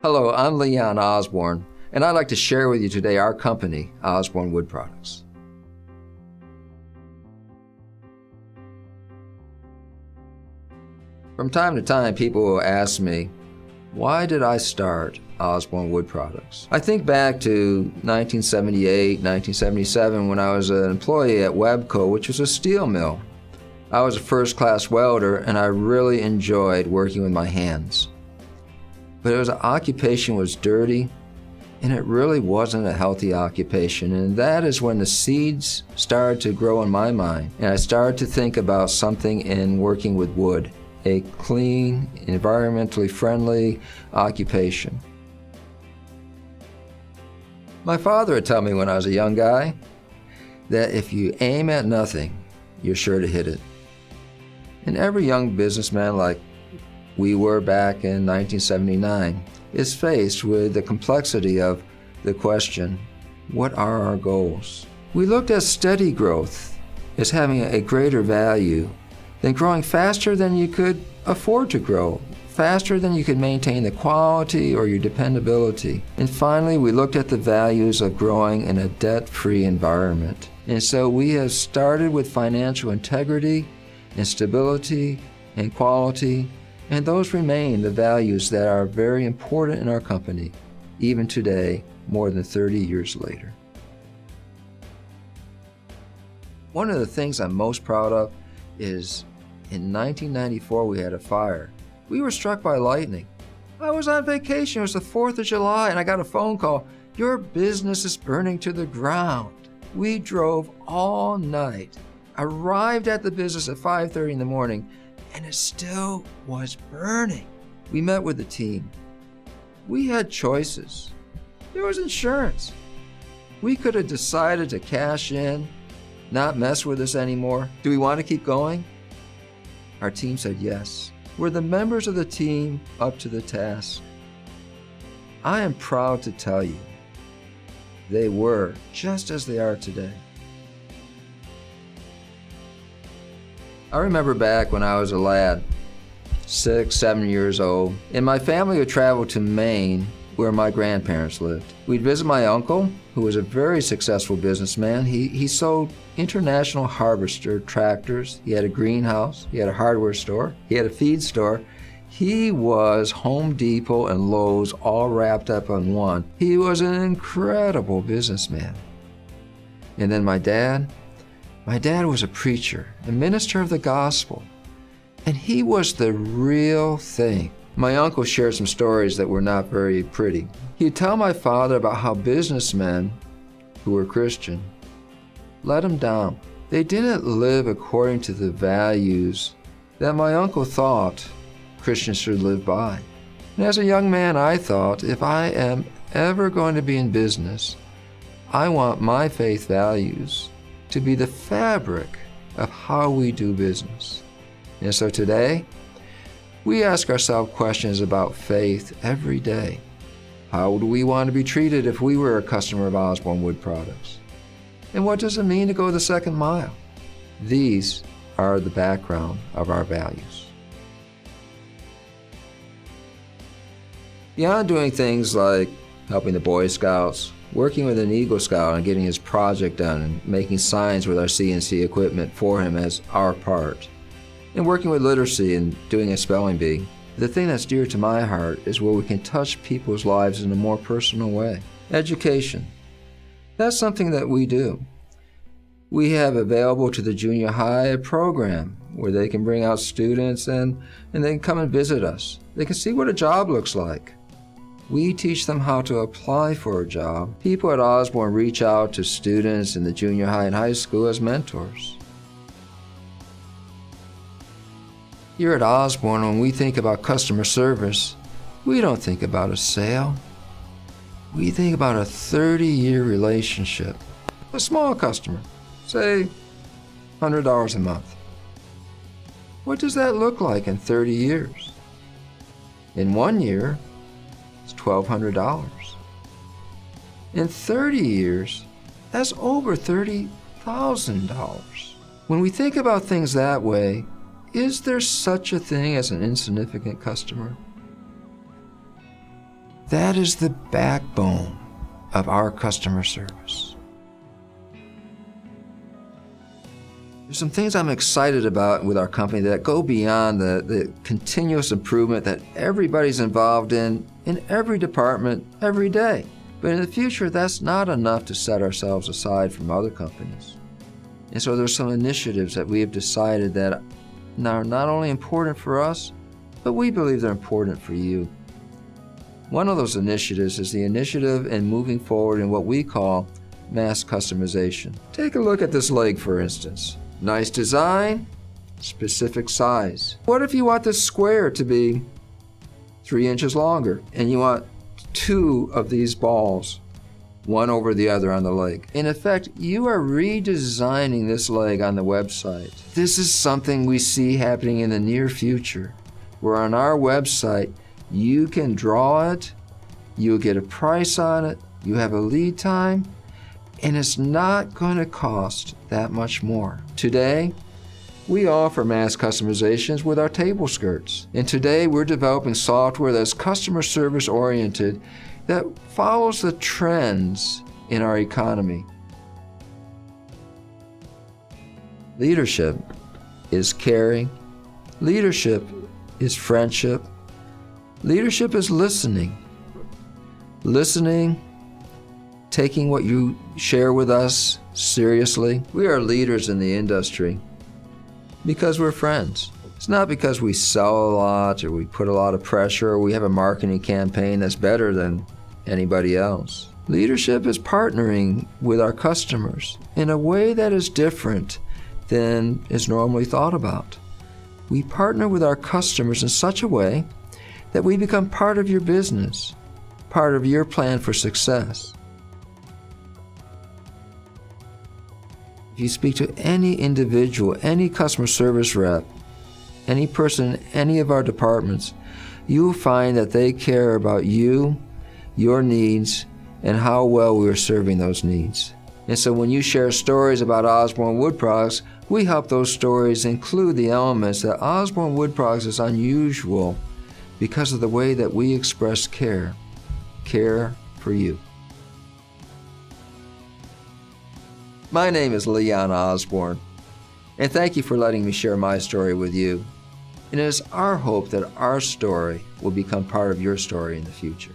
Hello, I'm Leon Osborne, and I'd like to share with you today our company, Osborne Wood Products. From time to time, people will ask me, why did I start Osborne Wood Products? I think back to 1978, 1977, when I was an employee at Webco, which was a steel mill. I was a first-class welder, and I really enjoyed working with my hands. But an occupation was dirty, and it really wasn't a healthy occupation. And that is when the seeds started to grow in my mind, and I started to think about something in working with wood, a clean, environmentally friendly occupation. My father had told me when I was a young guy that if you aim at nothing, you're sure to hit it. And every young businessman, like we were back in 1979, is faced with the complexity of the question, what are our goals? We looked at steady growth as having a greater value than growing faster than you could afford to grow, faster than you could maintain the quality or your dependability. And finally, we looked at the values of growing in a debt-free environment. And so we have started with financial integrity and stability and quality, and those remain the values that are very important in our company, even today, more than 30 years later. One of the things I'm most proud of is in 1994 we had a fire. We were struck by lightning. I was on vacation, it was the 4th of July, and I got a phone call, your business is burning to the ground. We drove all night, arrived at the business at 5:30 in the morning, and it still was burning. We met with the team. We had choices. There was insurance. We could have decided to cash in, not mess with this anymore. Do we want to keep going? Our team said yes. Were the members of the team up to the task? I am proud to tell you, they were, just as they are today. I remember back when I was a lad, 6, 7 years old, and my family would travel to Maine, where my grandparents lived. We'd visit my uncle, who was a very successful businessman. He sold international harvester tractors. He had a greenhouse. He had a hardware store. He had a feed store. He was Home Depot and Lowe's all wrapped up in one. He was an incredible businessman. And then my dad was a preacher, a minister of the gospel, and he was the real thing. My uncle shared some stories that were not very pretty. He'd tell my father about how businessmen who were Christian let him down. They didn't live according to the values that my uncle thought Christians should live by. And as a young man, I thought, if I am ever going to be in business, I want my faith values to be the fabric of how we do business. And so today, we ask ourselves questions about faith every day. How would we want to be treated if we were a customer of Osborne Wood Products? And what does it mean to go the second mile? These are the background of our values. Beyond doing things like helping the Boy Scouts, working with an Eagle Scout and getting his project done and making signs with our CNC equipment for him as our part, and working with literacy and doing a spelling bee, the thing that's dear to my heart is where we can touch people's lives in a more personal way. Education. That's something that we do. We have available to the junior high a program where they can bring out students and they can come and visit us. They can see what a job looks like. We teach them how to apply for a job. People at Osborne reach out to students in the junior high and high school as mentors. Here at Osborne, when we think about customer service, we don't think about a sale. We think about a 30-year relationship. A small customer, say $100 a month. What does that look like in 30 years? In 1 year, it's $1,200. In 30 years, that's over $30,000. When we think about things that way, is there such a thing as an insignificant customer? That is the backbone of our customer service. There's some things I'm excited about with our company that go beyond the continuous improvement that everybody's involved in every department, every day. But in the future, that's not enough to set ourselves aside from other companies. And so there's some initiatives that we have decided that are not only important for us, but we believe they're important for you. One of those initiatives is the initiative in moving forward in what we call mass customization. Take a look at this leg, for instance. Nice design, specific size. What if you want this square to be 3 inches longer and you want 2 of these balls, one over the other on the leg? In effect, you are redesigning this leg on the website. This is something we see happening in the near future, where on our website, you can draw it, you'll get a price on it, you have a lead time, and it's not going to cost that much more. Today, we offer mass customizations with our table skirts. And today, we're developing software that's customer service oriented, that follows the trends in our economy. Leadership is caring. Leadership is friendship. Leadership is listening. Listening, taking what you share with us seriously. We are leaders in the industry because we're friends. It's not because we sell a lot or we put a lot of pressure or we have a marketing campaign that's better than anybody else. Leadership is partnering with our customers in a way that is different than is normally thought about. We partner with our customers in such a way that we become part of your business, part of your plan for success. If you speak to any individual, any customer service rep, any person in any of our departments, you will find that they care about you, your needs, and how well we are serving those needs. And so when you share stories about Osborne Wood Products, we help those stories include the elements that Osborne Wood Products is unusual because of the way that we express care for you. My name is Leon Osborne, and thank you for letting me share my story with you. And it is our hope that our story will become part of your story in the future.